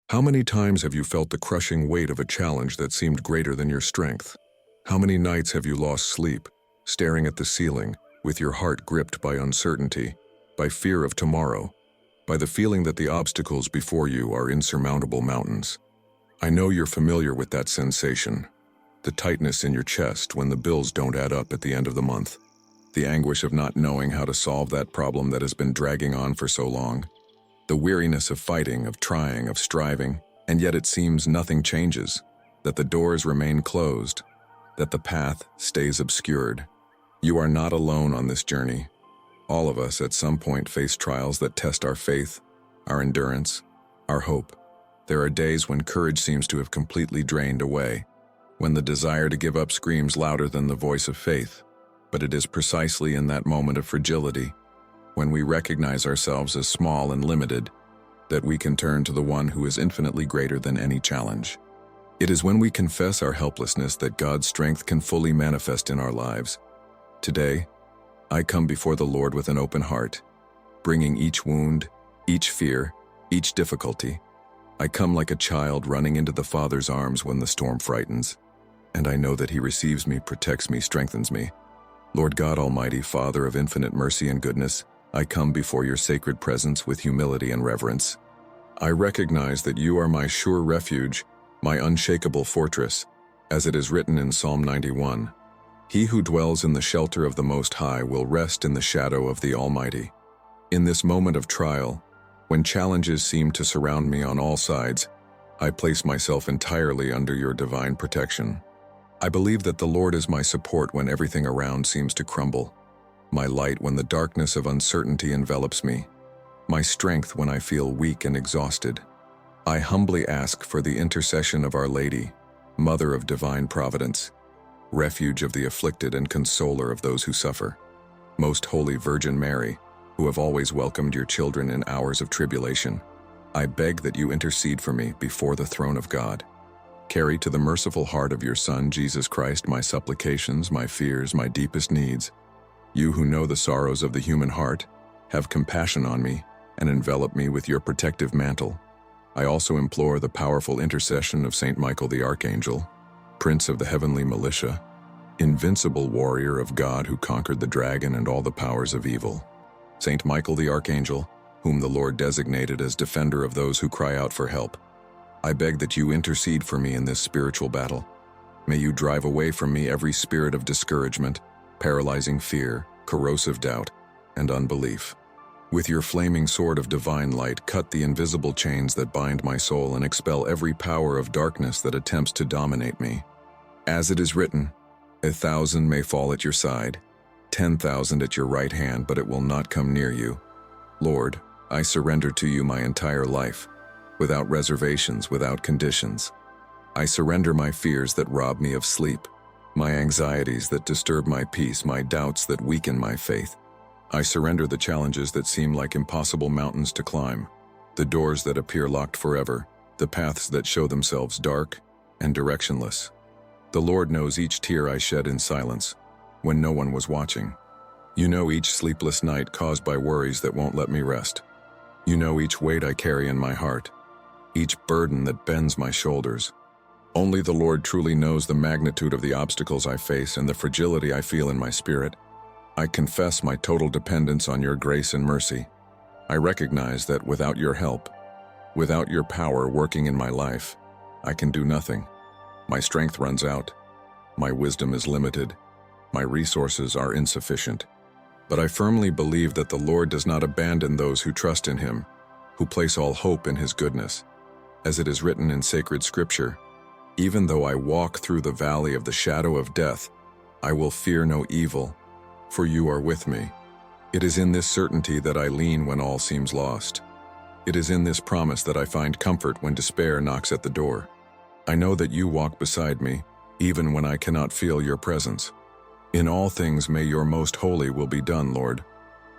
How many times have you felt the crushing weight of a challenge that seemed greater than your strength? How many nights have you lost sleep, staring at the ceiling, with your heart gripped by uncertainty, by fear of tomorrow, by the feeling that the obstacles before you are insurmountable mountains? I know you're familiar with that sensation, the tightness in your chest when the bills don't add up at the end of the month, the anguish of not knowing how to solve that problem that has been dragging on for so long, the weariness of fighting, of trying, of striving, and yet it seems nothing changes, that the doors remain closed, that the path stays obscured. You are not alone on this journey. All of us at some point face trials that test our faith, our endurance, our hope. There are days when courage seems to have completely drained away, when the desire to give up screams louder than the voice of faith. But it is precisely in that moment of fragility, when we recognize ourselves as small and limited, that we can turn to the one who is infinitely greater than any challenge. It is when we confess our helplessness that God's strength can fully manifest in our lives. Today, I come before the Lord with an open heart, bringing each wound, each fear, each difficulty. I come like a child running into the Father's arms when the storm frightens, and I know that He receives me, protects me, strengthens me. Lord God Almighty, Father of infinite mercy and goodness, I come before your sacred presence with humility and reverence. I recognize that you are my sure refuge, my unshakable fortress, as it is written in Psalm 91. He who dwells in the shelter of the Most High will rest in the shadow of the Almighty. In this moment of trial, when challenges seem to surround me on all sides, I place myself entirely under your divine protection. I believe that the Lord is my support when everything around seems to crumble, my light when the darkness of uncertainty envelops me, my strength when I feel weak and exhausted. I humbly ask for the intercession of Our Lady, Mother of Divine Providence, refuge of the afflicted and consoler of those who suffer. Most Holy Virgin Mary, who have always welcomed your children in hours of tribulation, I beg that you intercede for me before the throne of God. Carry to the merciful heart of your Son, Jesus Christ, my supplications, my fears, my deepest needs. You who know the sorrows of the human heart, have compassion on me and envelop me with your protective mantle. I also implore the powerful intercession of Saint Michael the Archangel, Prince of the heavenly militia, invincible warrior of God who conquered the dragon and all the powers of evil. Saint Michael the Archangel, whom the Lord designated as defender of those who cry out for help, I beg that you intercede for me in this spiritual battle. May you drive away from me every spirit of discouragement, paralyzing fear, corrosive doubt, and unbelief. With your flaming sword of divine light, cut the invisible chains that bind my soul and expel every power of darkness that attempts to dominate me. As it is written, 1,000 may fall at your side, 10,000 at your right hand, but it will not come near you. Lord, I surrender to you my entire life, without reservations, without conditions. I surrender my fears that rob me of sleep, my anxieties that disturb my peace, my doubts that weaken my faith. I surrender the challenges that seem like impossible mountains to climb, the doors that appear locked forever, the paths that show themselves dark and directionless. The Lord knows each tear I shed in silence, when no one was watching. You know each sleepless night caused by worries that won't let me rest. You know each weight I carry in my heart, each burden that bends my shoulders. Only the Lord truly knows the magnitude of the obstacles I face and the fragility I feel in my spirit. I confess my total dependence on your grace and mercy. I recognize that without your help, without your power working in my life, I can do nothing. My strength runs out. My wisdom is limited. My resources are insufficient. But I firmly believe that the Lord does not abandon those who trust in Him, who place all hope in His goodness. As it is written in sacred scripture, even though I walk through the valley of the shadow of death, I will fear no evil, for you are with me. It is in this certainty that I lean when all seems lost. It is in this promise that I find comfort when despair knocks at the door. I know that you walk beside me, even when I cannot feel your presence. In all things may your most holy will be done, Lord.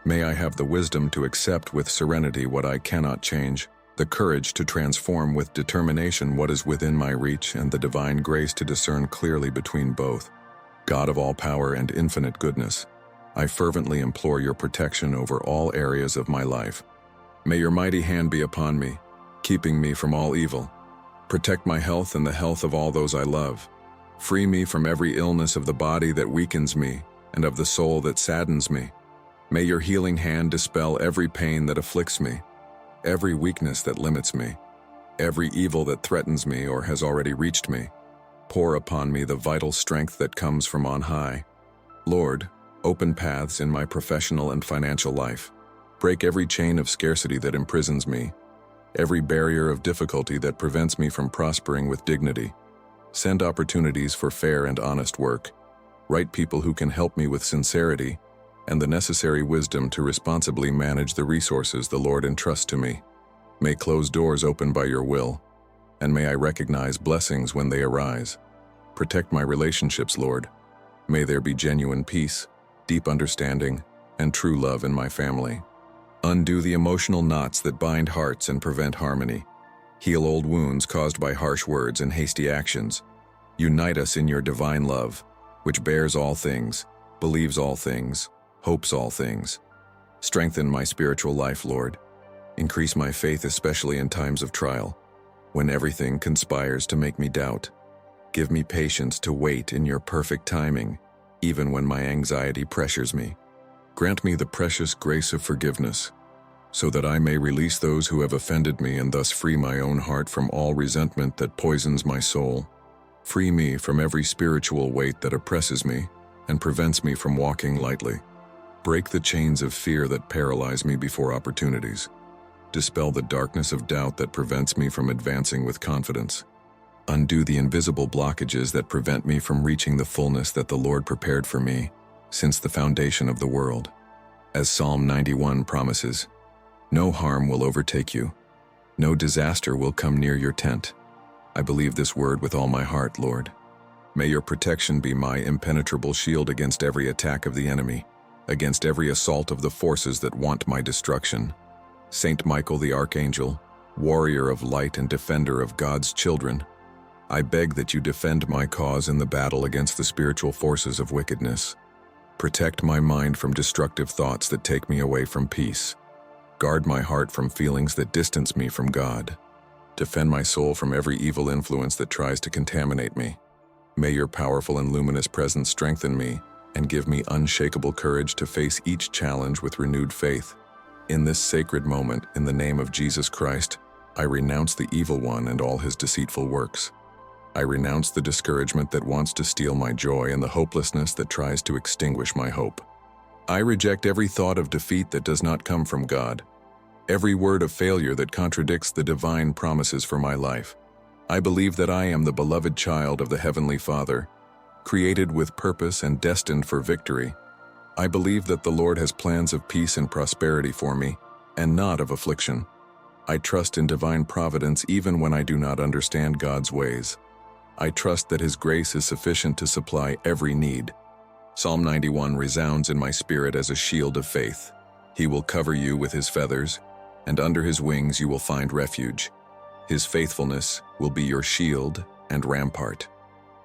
May I have the wisdom to accept with serenity what I cannot change, the courage to transform with determination what is within my reach, and the divine grace to discern clearly between both. God of all power and infinite goodness, I fervently implore your protection over all areas of my life. May your mighty hand be upon me, keeping me from all evil. Protect my health and the health of all those I love. Free me from every illness of the body that weakens me and of the soul that saddens me. May your healing hand dispel every pain that afflicts me, every weakness that limits me, every evil that threatens me or has already reached me. Pour upon me the vital strength that comes from on high. Lord, open paths in my professional and financial life. Break every chain of scarcity that imprisons me, every barrier of difficulty that prevents me from prospering with dignity. Send opportunities for fair and honest work. Right people who can help me with sincerity and the necessary wisdom to responsibly manage the resources the Lord entrusts to me. May closed doors open by your will, and may I recognize blessings when they arise. Protect my relationships, Lord. May there be genuine peace, deep understanding, and true love in my family. Undo the emotional knots that bind hearts and prevent harmony. Heal old wounds caused by harsh words and hasty actions. Unite us in your divine love, which bears all things, believes all things, hopes all things. Strengthen my spiritual life, Lord. Increase my faith, especially in times of trial, when everything conspires to make me doubt. Give me patience to wait in your perfect timing, even when my anxiety pressures me. Grant me the precious grace of forgiveness, so that I may release those who have offended me and thus free my own heart from all resentment that poisons my soul. Free me from every spiritual weight that oppresses me and prevents me from walking lightly. Break the chains of fear that paralyze me before opportunities. Dispel the darkness of doubt that prevents me from advancing with confidence. Undo the invisible blockages that prevent me from reaching the fullness that the Lord prepared for me since the foundation of the world. As Psalm 91 promises, no harm will overtake you. No disaster will come near your tent. I believe this word with all my heart, Lord. May your protection be my impenetrable shield against every attack of the enemy, against every assault of the forces that want my destruction. Saint Michael the Archangel, warrior of light and defender of God's children, I beg that you defend my cause in the battle against the spiritual forces of wickedness. Protect my mind from destructive thoughts that take me away from peace. Guard my heart from feelings that distance me from God. Defend my soul from every evil influence that tries to contaminate me. May your powerful and luminous presence strengthen me and give me unshakable courage to face each challenge with renewed faith. In this sacred moment, in the name of Jesus Christ, I renounce the evil one and all his deceitful works. I renounce the discouragement that wants to steal my joy and the hopelessness that tries to extinguish my hope. I reject every thought of defeat that does not come from God, every word of failure that contradicts the divine promises for my life. I believe that I am the beloved child of the Heavenly Father, created with purpose and destined for victory. I believe that the Lord has plans of peace and prosperity for me, and not of affliction. I trust in divine providence even when I do not understand God's ways. I trust that His grace is sufficient to supply every need. Psalm 91 resounds in my spirit as a shield of faith. He will cover you with His feathers, and under His wings you will find refuge. His faithfulness will be your shield and rampart.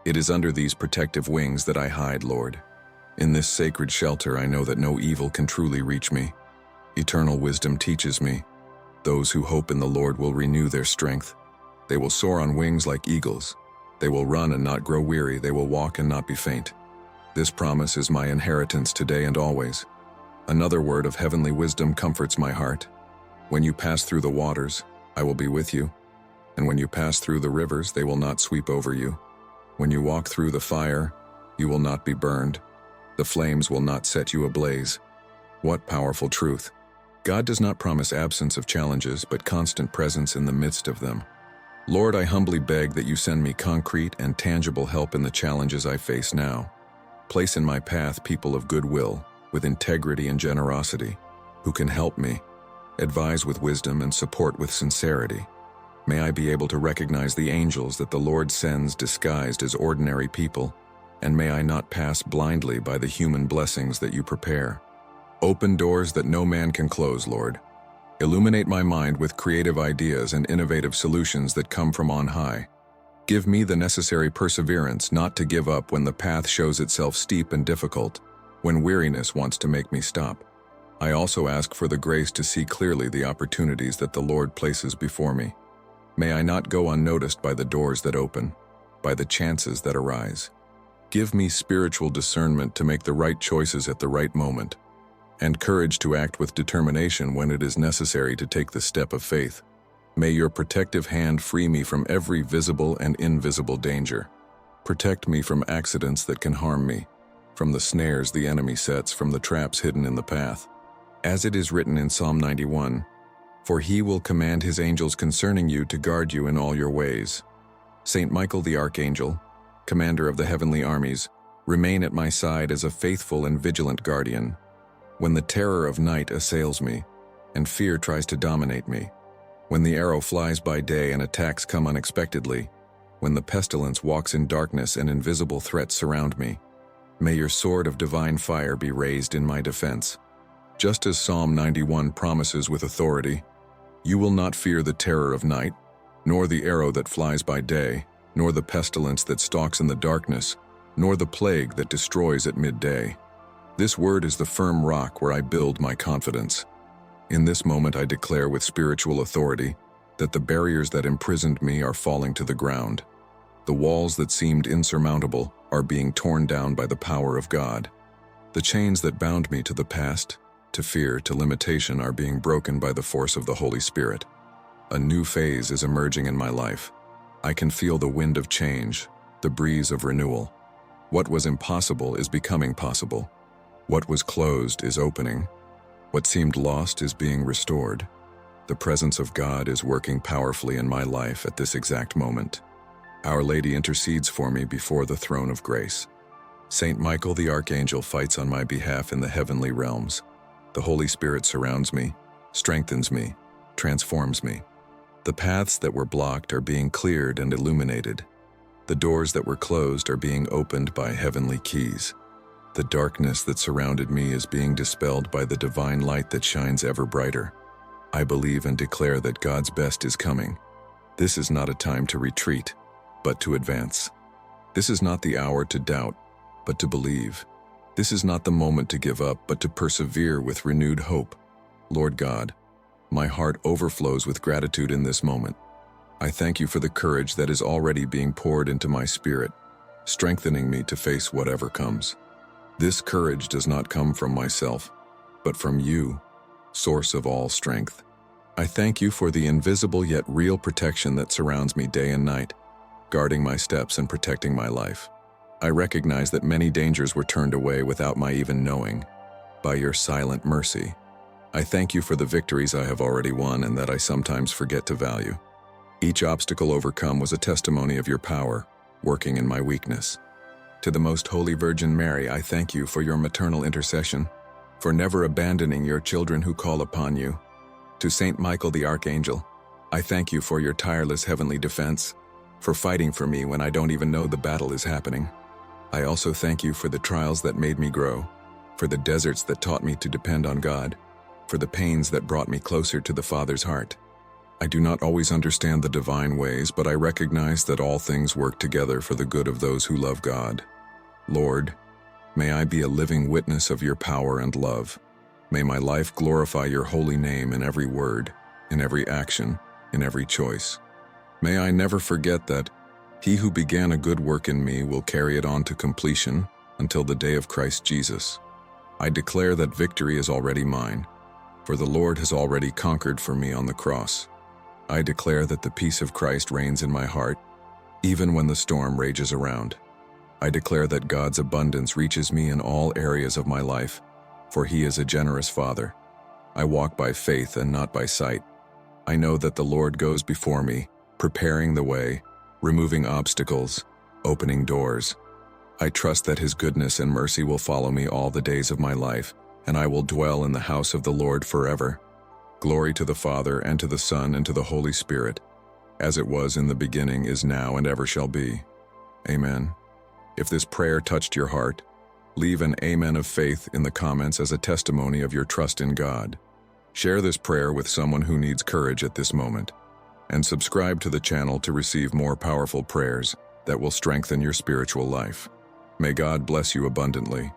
It is under these protective wings that I hide, Lord. In this sacred shelter I know that no evil can truly reach me. Eternal wisdom teaches me, those who hope in the Lord will renew their strength. They will soar on wings like eagles. They will run and not grow weary. They will walk and not be faint. This promise is my inheritance today and always. Another word of heavenly wisdom comforts my heart. When you pass through the waters, I will be with you. And when you pass through the rivers, they will not sweep over you. When you walk through the fire, you will not be burned. The flames will not set you ablaze. What powerful truth! God does not promise absence of challenges, but constant presence in the midst of them. Lord, I humbly beg that you send me concrete and tangible help in the challenges I face now. Place in my path people of goodwill, with integrity and generosity, who can help me, advise with wisdom and support with sincerity. May I be able to recognize the angels that the Lord sends disguised as ordinary people, and may I not pass blindly by the human blessings that you prepare. Open doors that no man can close, Lord. Illuminate my mind with creative ideas and innovative solutions that come from on high. Give me the necessary perseverance not to give up when the path shows itself steep and difficult, when weariness wants to make me stop. I also ask for the grace to see clearly the opportunities that the Lord places before me. May I not go unnoticed by the doors that open, by the chances that arise. Give me spiritual discernment to make the right choices at the right moment, and courage to act with determination when it is necessary to take the step of faith. May your protective hand free me from every visible and invisible danger. Protect me from accidents that can harm me, from the snares the enemy sets, from the traps hidden in the path. As it is written in Psalm 91, "For he will command his angels concerning you to guard you in all your ways." Saint Michael the Archangel, commander of the heavenly armies, remain at my side as a faithful and vigilant guardian. When the terror of night assails me, and fear tries to dominate me, when the arrow flies by day and attacks come unexpectedly, when the pestilence walks in darkness and invisible threats surround me, may your sword of divine fire be raised in my defense. Just as Psalm 91 promises with authority, "You will not fear the terror of night, nor the arrow that flies by day, nor the pestilence that stalks in the darkness, nor the plague that destroys at midday." This word is the firm rock where I build my confidence. In this moment I declare with spiritual authority that the barriers that imprisoned me are falling to the ground. The walls that seemed insurmountable are being torn down by the power of God. The chains that bound me to the past, to fear, to limitation are being broken by the force of the Holy Spirit. A new phase is emerging in my life. I can feel the wind of change, the breeze of renewal. What was impossible is becoming possible. What was closed is opening. What seemed lost is being restored. The presence of God is working powerfully in my life at this exact moment. Our Lady intercedes for me before the throne of grace. Saint Michael the Archangel fights on my behalf in the heavenly realms. The Holy Spirit surrounds me, strengthens me, transforms me. The paths that were blocked are being cleared and illuminated. The doors that were closed are being opened by heavenly keys. The darkness that surrounded me is being dispelled by the divine light that shines ever brighter. I believe and declare that God's best is coming. This is not a time to retreat, but to advance. This is not the hour to doubt, but to believe. This is not the moment to give up, but to persevere with renewed hope. Lord God, my heart overflows with gratitude in this moment. I thank you for the courage that is already being poured into my spirit, strengthening me to face whatever comes. This courage does not come from myself, but from you, source of all strength. I thank you for the invisible yet real protection that surrounds me day and night, guarding my steps and protecting my life. I recognize that many dangers were turned away without my even knowing, by your silent mercy. I thank you for the victories I have already won and that I sometimes forget to value. Each obstacle overcome was a testimony of your power, working in my weakness. To the Most Holy Virgin Mary, I thank you for your maternal intercession, for never abandoning your children who call upon you. To Saint Michael the Archangel, I thank you for your tireless heavenly defense, for fighting for me when I don't even know the battle is happening. I also thank you for the trials that made me grow, for the deserts that taught me to depend on God, for the pains that brought me closer to the Father's heart. I do not always understand the divine ways, but I recognize that all things work together for the good of those who love God. Lord, may I be a living witness of your power and love. May my life glorify your holy name in every word, in every action, in every choice. May I never forget that he who began a good work in me will carry it on to completion until the day of Christ Jesus. I declare that victory is already mine, for the Lord has already conquered for me on the cross. I declare that the peace of Christ reigns in my heart, even when the storm rages around. I declare that God's abundance reaches me in all areas of my life, for he is a generous Father. I walk by faith and not by sight. I know that the Lord goes before me, preparing the way, removing obstacles, opening doors. I trust that his goodness and mercy will follow me all the days of my life, and I will dwell in the house of the Lord forever. Glory to the Father, and to the Son, and to the Holy Spirit, as it was in the beginning, is now, and ever shall be. Amen. If this prayer touched your heart, leave an amen of faith in the comments as a testimony of your trust in God. Share this prayer with someone who needs courage at this moment, and subscribe to the channel to receive more powerful prayers that will strengthen your spiritual life. May God bless you abundantly.